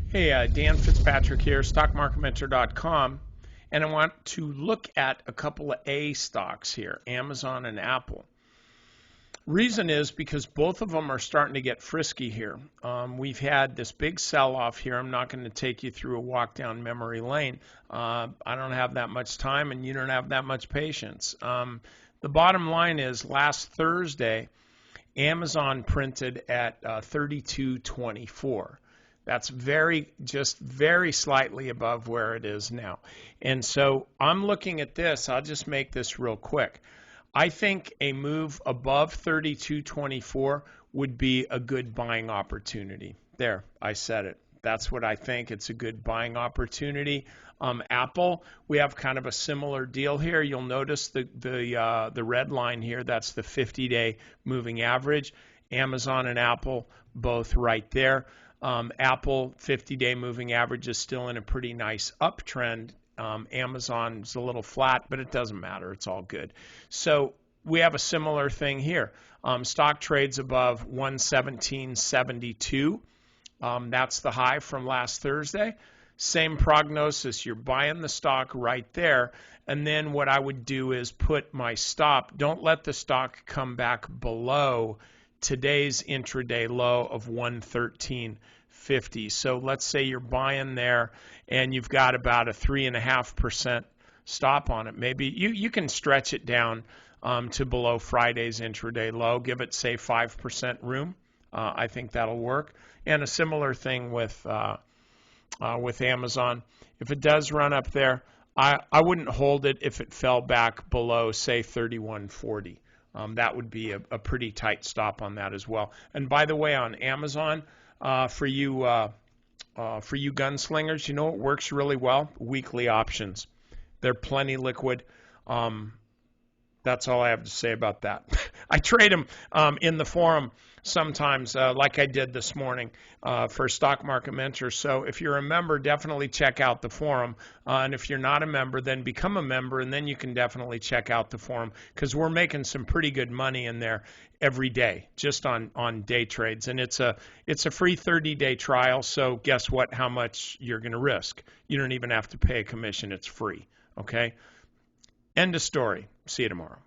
Hey, Dan Fitzpatrick here, stockmarketmentor.com, and I want to look at a couple of A stocks here, Amazon and Apple. Reason is because both of them are starting to get frisky here. We've had this big sell-off here. I'm not going to take you through a walk down memory lane. I don't have that much time, and you don't have that much patience. The bottom line is last Thursday, Amazon printed at 32.24. That's just very slightly above where it is now. And so I'm looking at this. I'll just make this real quick. I think a move above 32.24 would be a good buying opportunity. There, I said it. That's what I think. It's a good buying opportunity. Apple, we have kind of a similar deal here. You'll notice the red line here. That's the 50-day moving average. Amazon and Apple both right there. Apple 50-day moving average is still in a pretty nice uptrend. Amazon's a little flat, but it doesn't matter. It's all good. So we have a similar thing here. Stock trades above 117.72. That's the high from last Thursday. Same prognosis. You're buying the stock right there. And then what I would do is put my stop. Don't let the stock come back below today's intraday low of 113.50. So let's say you're buying there and you've got about a 3.5% stop on it. Maybe you can stretch it down to below Friday's intraday low. Give it, say, 5% room. I think that'll work. And a similar thing with Amazon. If it does run up there, I wouldn't hold it if it fell back below, say, 31.40. That would be a pretty tight stop on that as well. And by the way, on Amazon, for you gunslingers, you know what works really well? Weekly options. They're plenty liquid. That's all I have to say about that. I trade them in the forum sometimes, like I did this morning for Stock Market Mentor. So if you're a member, definitely check out the forum. And if you're not a member, then become a member, and then you can definitely check out the forum because we're making some pretty good money in there every day, just on day trades. And it's a free 30-day trial. So guess what? How much you're going to risk? You don't even have to pay a commission. It's free. Okay. End of story. See you tomorrow.